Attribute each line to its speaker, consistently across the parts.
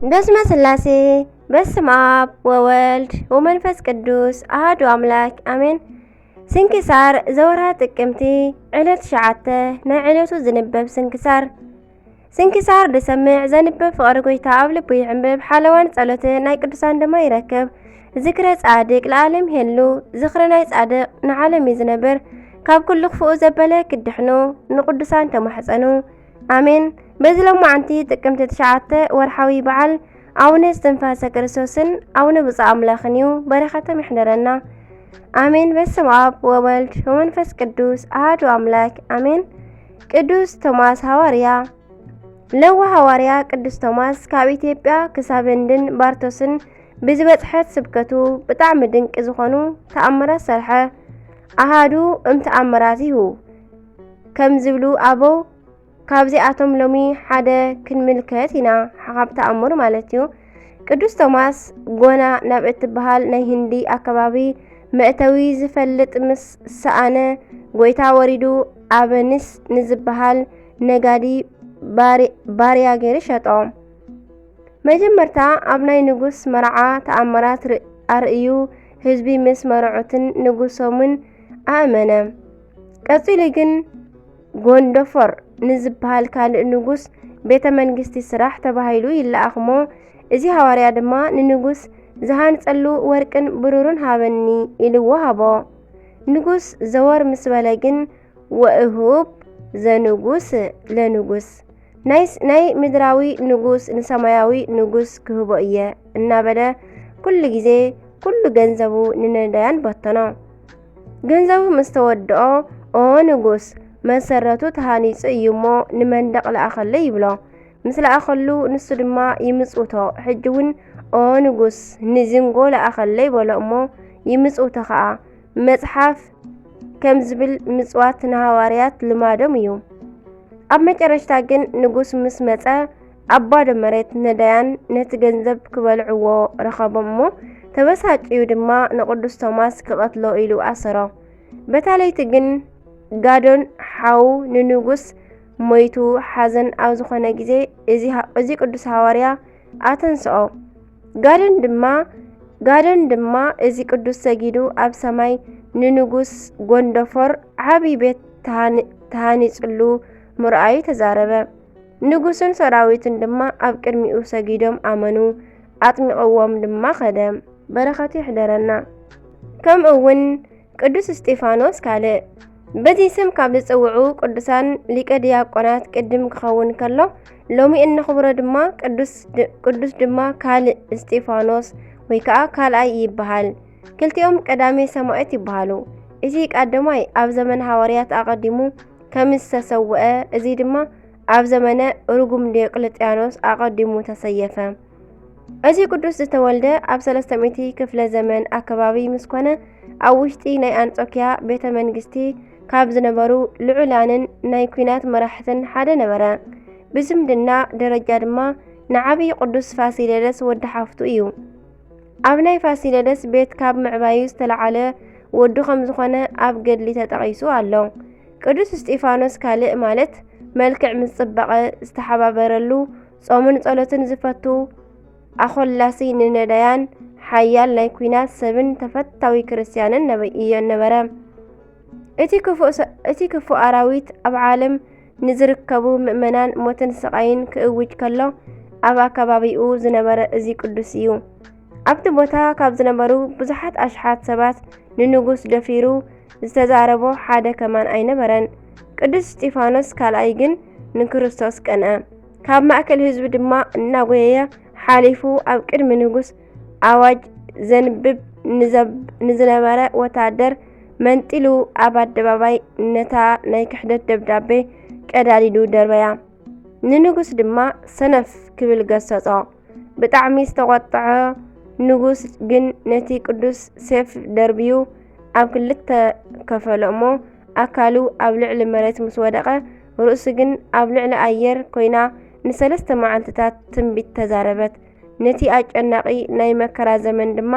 Speaker 1: በስመ ስላሴ በስመ አብ ወወልድ ወመንፈስ ቅዱስ አሐዱ አምላክ አሜን። ስንክሳር ዘወርኃ ጥቅምቲ ዕለት 9 ናይ ዕለቱ ዝንበብ ስንክሳር ልሰምዕ ዘንበብ ፍቅሪ ጎይታ ኣብ ልቡ ይዕንብብ ሓለዋን ጸሎት ናይ ቅዱሳን ድማ ይረክብ። ዝክረ ጻድቅ ለዓለም ይሄሉ ዝክረ ናይ ጻድቅ ንዓለም ይዝነብር። ካብ ኩሉ ክፉኡ ዘበለ ክድሕኑ ንቅዱሳን ተማሕፀኑ አሜን። በዚህ ለማዓንቲ ጥቅምቲ 9 ወርሓዊ በዓል አቡነ እስትንፋሰ ክርስቶስን አቡነ ብፁዕ አምላኽን እዩ። በረኸቶም ይሕደረና አሜን። በስመ አብ ወወልድ ወመንፈስ ቅዱስ አሐዱ አምላክ አሜን። ቅዱስ ቶማስ ሐዋርያ ለዋ ሐዋርያ ቅዱስ ቶማስ ካብ ኢትዮጵያ ክሳብ ህንድን ባርቶስን ብዝበጽሐት ስብከቱ ብጣዕሚ ድንቂ ዝኾኑ ተአምራት ሰርሐ። አሃዱ እምተአምራቲሁ ከም ዝብሉ አበው ካብዚኣቶም ሎሚ ሓደ ክንምልከት ኢና። ካብ ተአምሩ ማለት እዩ። ቅዱስ ቶማስ ጎና ናብ እትበሃል ናይ ህንዲ አካባቢ መእተዊ ዝፈልጥ ምስ ሰአነ ጎይታ ወሪዱ አበንስ ንዝበሃል ነጋዲ ባርያ ገይሩ ሸጦ። መጀመርታ ኣብ ናይ ንጉስ መርዓ ተአምራት ኣርእዩ ህዝቢ ምስ መርዑትን ንጉሶምን አእመነ። ቀፂሉ ግን ጎንዶፎር ንዝበሃል ካልእ ንጉስ ቤተ መንግስቲ ስራሕ ተባሂሉ ይለኣኽሞ። እዚ ሐዋርያ ድማ ንንጉስ ዝሃንጸሉ ወርቅን ብሩርን ሃበኒ ኢልዎ ሃቦ። ንጉስ ዘወር ምስ በለ ግን ወእሁብ ዘንጉስ ለንጉስ ናይ ምድራዊ ንጉስ ንሰማያዊ ንጉስ ክህቦ እየ እናበለ ኩሉ ግዜ ኩሉ ገንዘቡ ንነዳያን በተኖ። ገንዘቡ ምስ ተወድኦ ኦ ንጉስ መሰረቱ ተሃኒጹ እዩ እሞ ንመንደቕ ለኣኸለ ይብሎ። ምስ ለኣኸሉ ንሱ ድማ ይምጽውቶ። ሕጂ እውን ኦ ንጉስ ንዝንጎ ለኣኸለ ይበሎ እሞ ይምጽውቶ ኸዓ። መጽሓፍ ከም ዝብል ምጽዋት ንሃዋርያት ልማዶም እዩ። ኣብ መጨረሽታ ግን ንጉስ ምስ መጸ ኣባዶ መሬት ነዳያን ነቲ ገንዘብ ክበልዕዎ ረኸቦም እሞ ተበሳጭዩ ድማ ንቅዱስ ቶማስ ክቐትሎ ኢሉ ኣሰሮ። በታለይቲ ግን ጋዶን ሓው ንንጉስ ሞይቱ ሓዘን ኣብ ዝኾነ ግዜ እዚ ቅዱስ ሐዋርያ ኣተንስኦ። ጋዶን ድማ እዚ ቅዱስ ሰጊዱ ኣብ ሰማይ ንንጉስ ጎንዶፎር ዓብይ ቤት ተሃኒጽሉ ምርኣዩ ተዛረበ። ንጉስን ሰራዊትን ድማ ኣብ ቅድሚኡ ሰጊዶም ኣመኑ። ኣጥሚቕዎም ድማ ኸደ። በረኸቱ ይሕደረና። ከምኡ እውን ቅዱስ እስጢፋኖስ ካልእ በዚ ስም ካብ ዝጽውዑ ቅዱሳን ሊቀ ዲያቆናት ቅድም ክኸውን ከሎ ሎሚ እንኽብሮ ድማ ቅዱስ ድማ ካልእ እስጢፋኖስ ወይ ከዓ ካልኣይ ይበሃል። ክልቲኦም ቀዳሜ ሰማዕት ይበሃሉ። እዚ ቀዳማይ ኣብ ዘመን ሐዋርያት ኣቐዲሙ ከም ዝተሰውአ፣ እዚ ድማ ኣብ ዘመነ ርጉም ዲዮቅልጥያኖስ ኣቐዲሙ ተሰየፈ። እዚ ቅዱስ ዝተወልደ ኣብ 300 ክፍለ ዘመን አካባቢ ምስ ኮነ ኣብ ውሽጢ ናይ አንጾኪያ ቤተ መንግስቲ ካብ ዝነበሩ ልዑላንን ናይ ኩናት መራሕትን ሓደ ነበረ። ብዝምድና ደረጃ ድማ ንዓብይ ቅዱስ ፋሲለደስ ወዲ ሓፍቱ እዩ። ኣብ ናይ ፋሲለደስ ቤት ካብ ምዕባዩ ዝተለዓለ ወዱ ከም ዝኾነ ኣብ ገድሊ ተጠቒሱ ኣሎ። ቅዱስ እስጢፋኖስ ካልእ ማለት መልክዕ ምስ ጽባቐ ዝተሓባበረሉ ጾምን ጸሎትን ዝፈቱ ኣኾላሲ ንነዳያን ሓያል ናይ ኩናት ሰብን ተፈታዊ ክርስቲያንን ነበረ። እቲ ክፉእ ኣራዊት ኣብ ዓለም ንዝርከቡ ምእመናን ሞትን ስቃይን ክእውጅ ከሎ ኣብ ኣካባቢኡ ዝነበረ እዚ ቅዱስ እዩ። ኣብቲ ቦታ ካብ ዝነበሩ ብዙሓት ኣሽሓት ሰባት ንንጉስ ደፊሩ ዝተዛረቦ ሓደ ከማን ኣይነበረን። ቅዱስ እስጢፋኖስ ካልኣይ ግን ንክርስቶስ ቀንአ። ካብ ማእከል ህዝቢ ድማ እናጎየየ ሓሊፉ ኣብ ቅድሚ ንጉስ ኣዋጅ ዘንብብ ንዝነበረ ወታደር መንጢሉ ኣብ ኣደባባይ ነታ ናይ ክሕደት ደብዳቤ ቀዳዲዱ ደርበያ። ንንጉስ ድማ ሰነፍ ክብል ገሰጾ። ብጣዕሚ ዝተቆጥዐ ንጉስ ግን ነቲ ቅዱስ ሴፍ ደርቢዩ ኣብ ክልተ ከፈሎ እሞ ኣካሉ ኣብ ልዕሊ መሬት ምስ ወደቐ ርእሱ ግን ኣብ ልዕሊ ኣየር ኮይና ን3 መዓልትታት ትንቢት ተዛረበት። ነቲ ኣጨናቂ ናይ መከራ ዘመን ድማ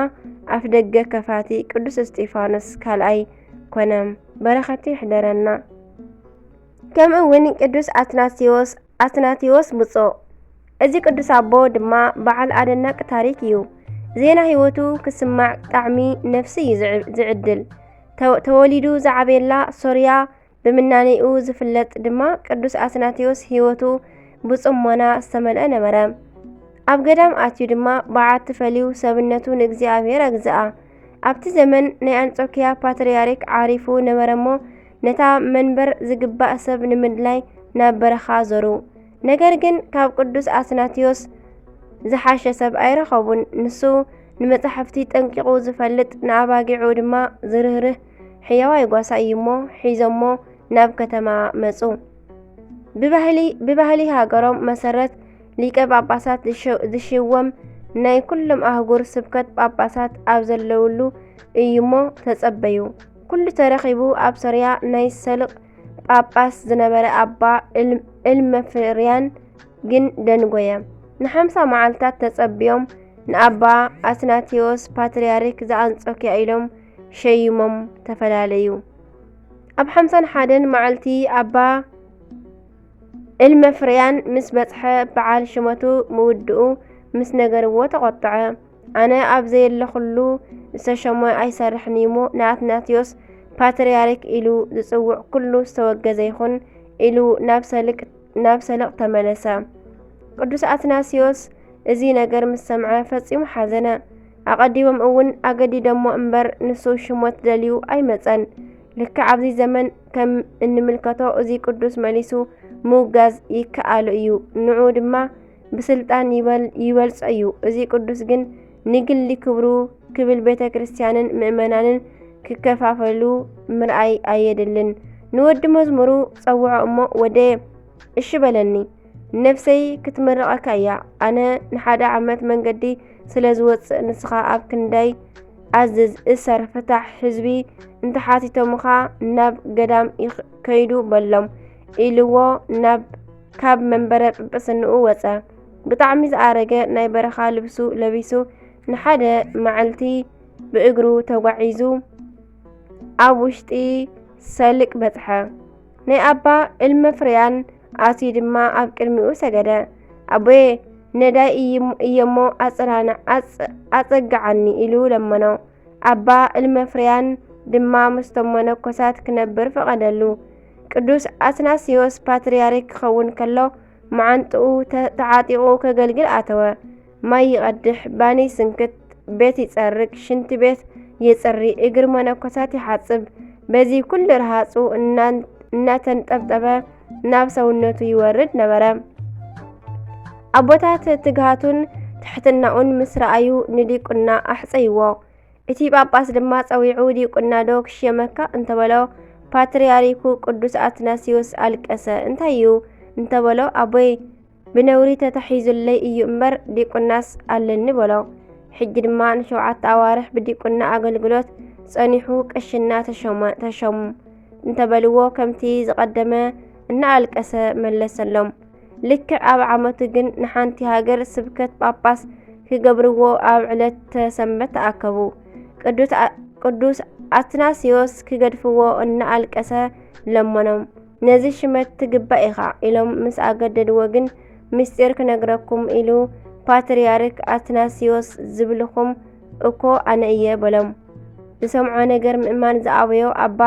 Speaker 1: ኣፍ ደገ ከፋቲ ቅዱስ እስጢፋኖስ ካልኣይ ኮነ። በረኸቱ ይሕደረና። ከምኡ እውን ቅዱስ ኣትናቴዎስ ብፁዕ እዚ ቅዱስ አቦ ድማ በዓል አደናቂ ታሪክ እዩ። ዜና ህይወቱ ክስማዕ ጣዕሚ ነፍሲ እዩ ዝዕድል። ተወሊዱ ዝዓበየላ ሶርያ ብምናንኡ ዝፍለጥ ድማ ቅዱስ አትናቴዎስ ህይወቱ ብጽሞና ዝተመልአ ነበረ። ኣብ ገዳም ኣትዩ ድማ በዓቲ ፈልዩ ሰብነቱ ንእግዚአብሔር ኣግዝኣ። ኣብቲ ዘመን ናይ አንጾኪያ ፓትርያርክ ዓሪፉ ነበረ እሞ ነታ መንበር ዝግባእ ሰብ ንምድላይ ናብ በረኻ ዞሩ። ነገር ግን ካብ ቅዱስ አትናቴዎስ ዝሓሸ ሰብ ኣይረኸቡን። ንሱ ንመጻሕፍቲ ጠንቂቑ ዝፈልጥ ንኣባጊዑ ድማ ዝርህርህ ሕያዋይ ጓሳ እዩ እሞ ሒዞሞ ናብ ከተማ መጹ። ብባህሊ ሃገሮም መሰረት ሊቀ ጳጳሳት ዝሽወም ናይ ኩሎም ኣህጉር ስብከት ጳጳሳት ኣብ ዘለውሉ እዩ እሞ ተጸበዩ። ኩሉ ተረኺቡ ኣብ ሶርያ ናይ ሰልቕ ጳጳስ ዝነበረ ኣባ እልመፍርያን ግን ደንጎየ። ን50 መዓልታት ተጸቢዮም ንኣባ አትናቴዎስ ፓትርያርክ ዘአንጾኪያ ኢሎም ሸይሞም ተፈላለዩ። ኣብ 51 መዓልቲ ኣባ እልመፍርያን ምስ በጽሐ በዓል ሽመቱ ምውድኡ ምስ ነገርዎ ተቖጥዐ። ኣነ ኣብ ዘየለኹሉ ዝተሸመ ኣይሰርሕን እሞ ንኣትናቴዎስ ፓትርያርክ ኢሉ ዝጽውዕ ኩሉ ዝተወገዘ ይኹን ኢሉ ናብ ሰልቕ ተመለሰ። ቅዱስ አትናሲዮስ እዚ ነገር ምስ ሰምዐ ፈጺሙ ሓዘነ። ኣቐዲሞም እውን ኣገዲዶሞ እምበር ንሱ ሽሞት ደልዩ ኣይመጸን። ልክዕ ኣብዚ ዘመን ከም እንምልከቶ እዚ ቅዱስ መሊሱ ምውጋዝ ይከኣሉ እዩ፣ ንዑ ድማ ብስልጣን ይበልጾ እዩ። እዚ ቅዱስ ግን ንግሊ ክብሩ ክብል ቤተ ክርስቲያንን ምእመናንን ክከፋፈሉ ምርኣይ ኣየድልን። ንወዲ መዝሙሩ ጸውዖ እሞ ወደየ እሺ በለኒ ነፍሰይ ክትመርቐካ እያ። ኣነ ንሓደ ዓመት መንገዲ ስለ ዝወፅእ ንስኻ ኣብ ክንዳይ ኣዝዝ እሰር ፍታሕ ህዝቢ እንተሓቲቶምኻ ናብ ገዳም ከይዱ በሎም ኢልዎ ካብ መንበረ ጵጵስንኡ ወፀ። ብጣዕሚ ዝኣረገ ናይ በረኻ ልብሱ ለቢሱ ንሓደ መዓልቲ ብእግሩ ተጓዒዙ ኣብ ውሽጢ ሰልቅ በጽሐ። ናይ ኣባ እልመፍርያን ኣትዩ ድማ ኣብ ቅድሚኡ ሰገደ። ኣቦዬ ነዳይ እየሞ ኣጸግዓኒ ኢሉ ለመኖ። ኣባ እልመፍርያን ድማ ምስቶም መነኮሳት ክነብር ፈቐደሉ። ቅዱስ አትናሲዮስ ፓትርያርክ ክኸውን ከሎ መዓንጥኡ ተዓጢቑ ከገልግል ኣተወ። ማይ ይቐድሕ፣ ባኒ ስንክት፣ ቤት ይጸርግ፣ ሽንቲ ቤት የጽሪ፣ እግሪ መነኮሳት ይሓጽብ። በዚ ኩሉ ረሃጹ እናተንጠብጠበ ናብ ሰውነቱ ይወርድ ነበረ። ኣቦታት ትግሃቱን ትሕትናኡን ምስ ረኣዩ ንዲቁና ኣሕፀይዎ። እቲ ጳጳስ ድማ ጸዊዑ ዲቁና ዶ ክሽየመካ እንተበሎ ፓትርያርኩ ቅዱስ አትናሲዮስ አልቀሰ። እንታይ እዩ እንተበሎ ኣቦይ ብነውሪ ተታሒዙለይ እዩ እምበር ዲቁናስ ኣለኒ በሎ። ሕጂ ድማ ን7 ኣዋርሕ ብዲቁና ኣገልግሎት ጸኒሑ ቀሽና ተሾሙ እንተበልዎ ከምቲ ዝቐደመ እናኣልቀሰ መለሰሎም። ልክዕ ኣብ ዓመቱ ግን ንሓንቲ ሃገር ስብከት ጳጳስ ክገብርዎ ኣብ ዕለተ ሰንበት ተኣከቡ። ቅዱስ አትናሲዮስ ክገድፍዎ እናኣልቀሰ ለመኖም። ነዚ ሽመት ትግባእ ኢኻ ኢሎም ምስ ኣገደድዎ ግን ምስጢር ክነግረኩም ኢሉ ፓትርያርክ አትናሲዮስ ዝብልኹም እኮ ኣነ እየ በሎም። ዝሰምዖ ነገር ምእማን ዝኣበዮ ኣባ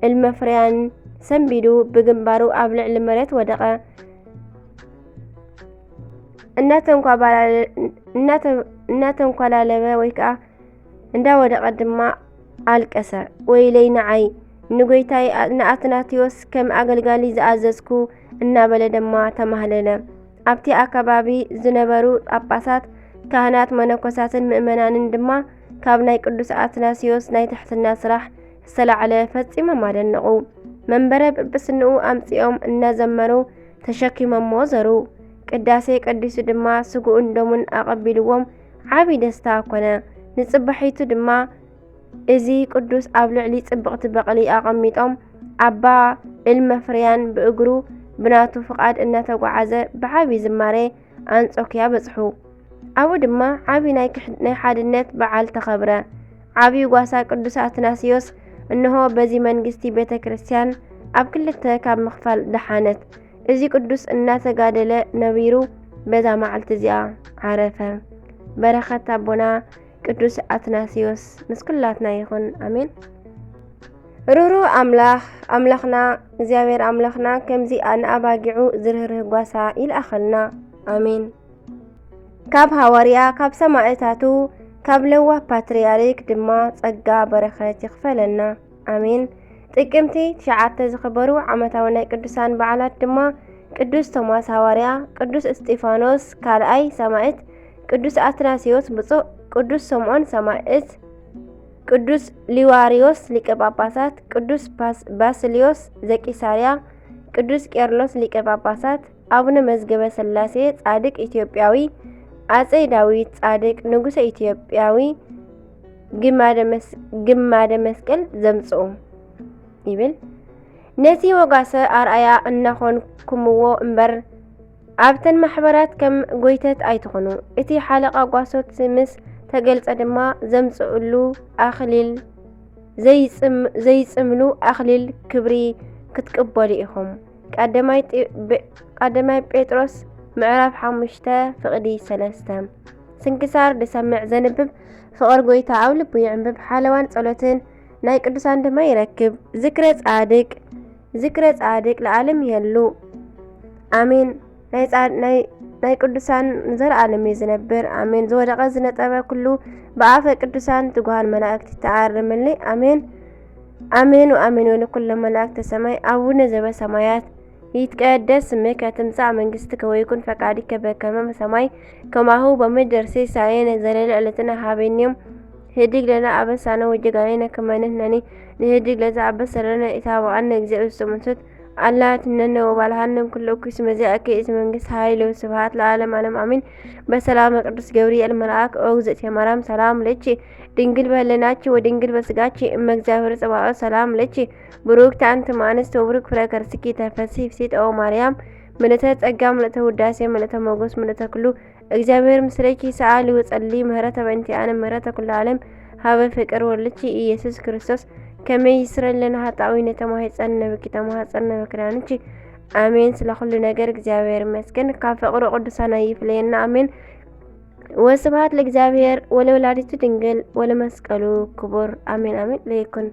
Speaker 1: እልመፍርያን ሰንቢዱ ብግንባሩ ኣብ ልዕሊ መሬት ወደቐ። እናተንኳላለበ ወይ ከዓ እንዳወደቐ ድማ ኣልቀሰ። ወይለይ ንዓይ ንጎይታይ ንአትናቴዎስ ከም ኣገልጋሊ ዝኣዘዝኩ እናበለ ድማ ተማህለለ። ኣብቲ ኣከባቢ ዝነበሩ ጳጳሳት፣ ካህናት፣ መነኮሳትን ምእመናንን ድማ ካብ ናይ ቅዱስ አትናሲዮስ ናይ ትሕትና ስራሕ ዝተላዕለ ፈጺሞም ኣደነቑ። መንበረ ጵጵስንኡ ኣምጺኦም እናዘመሩ ተሸኪሞሞ ዘሩ። ቅዳሴ ቀዲሱ ድማ ስጉኡን ደሙን ኣቐቢልዎም ዓብይ ደስታ ኮነ። ንጽባሒቱ ድማ እዚ ቅዱስ ኣብ ልዕሊ ጽብቕቲ በቕሊ ኣቐሚጦም ኣባ እልመፍርያን ብእግሩ ብናቱ ፍቓድ እናተጓዓዘ ብዓብይ ዝማሬ አንጾኪያ በጽሑ። ኣብኡ ድማ ዓብይ ናይ ሓድነት በዓል ተኸብረ። ዓብይ ጓሳ ቅዱስ አትናሲዮስ እንሆ በዚ መንግስቲ ቤተ ክርስቲያን ኣብ ክልተ ካብ ምኽፋል ደሓነት። እዚ ቅዱስ እናተጋደለ ነቢሩ በዛ መዓልቲ እዚኣ ዓረፈ። በረኸት አቦና ቅዱስ አትናሲዮስ ምስ ኩላትና ይኹን አሜን። ሩሩ አምላኽና እግዚአብሔር አምላኽና ከምዚ ንኣባጊዑ ዝርህርህ ጓሳ ይልኣኸልና አሜን። ካብ ሃዋርያ ካብ ሰማዕታቱ ካብ ለዋህ ፓትርያርክ ድማ ጸጋ በረኸት ይኽፈለና አሜን። ጥቅምቲ 9 ዝኽበሩ ዓመታዊ ናይ ቅዱሳን በዓላት ድማ ቅዱስ ቶማስ ሃዋርያ፣ ቅዱስ እስጢፋኖስ ካልኣይ ሰማዕት፣ ቅዱስ አትናሲዮስ ብፁዕ፣ ቅዱስ ሰምዖን ሰማዕት፣ ቅዱስ ሊዋሪዮስ ሊቀ ጳጳሳት፣ ቅዱስ ባስልዮስ ዘቂሳርያ፣ ቅዱስ ቄርሎስ ሊቀ ጳጳሳት፣ አቡነ መዝገበ ሥላሴ ጻድቅ ኢትዮጵያዊ፣ አፄ ዳዊት ጻድቅ ንጉሰ ኢትዮጵያዊ ግማደ መስቀል ዘምጽኡ ይብል። ነቲ ወጋሰ አርአያ እናኾንኩምዎ እምበር ኣብተን ማሕበራት ከም ጎይተት ኣይትኾኑ። እቲ ሓለቓ ጓሶት ምስ ተገልጸ ድማ ዘምጽኡሉ ኣኽሊል ዘይጽምሉ ኣኽሊል ክብሪ ክትቅበሉ ኢኹም። ቀዳማይ ጴጥሮስ ምዕራፍ 5 ፍቕዲ 3 ስንክሳር ድሰምዕ ዘንብብ ፍቕር ጎይታ ኣብ ልቡ ይዕንብብ። ሓለዋን ጸሎትን ናይ ቅዱሳን ድማ ይረክብ። ዝክረ ጻድቅ ለዓለም ይህሉ አሜን። ናይ ቅዱሳን ዘለዓለም ዝነብር አሜን። ዝወደቐ ዝነጠበ ኩሉ ብኣፈ ቅዱሳን ትጓሃን መላእክት ተዓርምሊ አሜን አሜን ወአሜን። ወለኩሎም መላእክተ ሰማይ አቡነ ዘበሰማያት ይትቀደስ ስምከ ትምጻእ መንግሥትከ ወይኩን ፈቃድከ በከመ በሰማይ ከማሁ በምድር ሲሳየነ ዘለለ ዕለትነ ሀበነ ህድግ ለነ አበሳነ ወጀጋኔነ ከመ ንሕነኒ ንህድግ ለዘአበሰ ለነ ኢታብአነ እግዚአብሔር ስሙንሱት አላ ትነነ ወባልሃንም ኩሉ እኩይ ስመ ዚአከ እቲ መንግሥት ኃይል ወስብሐት ለዓለም ዓለም አሜን። በሰላም ቅዱስ ገብርኤል መልአክ ወእግዝእትየ ማርያም ሰላም ለኪ ድንግል በህሊናኪ ወድንግል በስጋኪ እመ እግዚአብሔር ጸባኦት ሰላም ለኪ ብሩክት አንቲ እምአንስት ወብሩክ ፍሬ ከርሥኪ ተፈሥሒ ፍሥሕት ኦ ማርያም ምልዕተ ጸጋ ምልዕተ ውዳሴ ምልዕተ ሞገስ ምልዕተ ኩሉ እግዚአብሔር ምስለኪ ሰአሊ ወጸሊ ምህረተ በእንቲአነ ምህረተ ኩሉ ዓለም ሀበ ፍቅር ወልኪ ኢየሱስ ክርስቶስ ከመይ ይስረለና ኃጣዊ ነተማህፀን ነብኪ ተማህፀን ነብክዳንቺ አሜን። ስለ ሁሉ ነገር እግዚአብሔር ይመስገን። ካብ ፍቅሩ ቅዱሳን ይፍለየና አሜን። ወስብሐት ለእግዚአብሔር ወለወላዲቱ ድንግል ወለመስቀሉ ክቡር አሜን አሜን። ለይኩን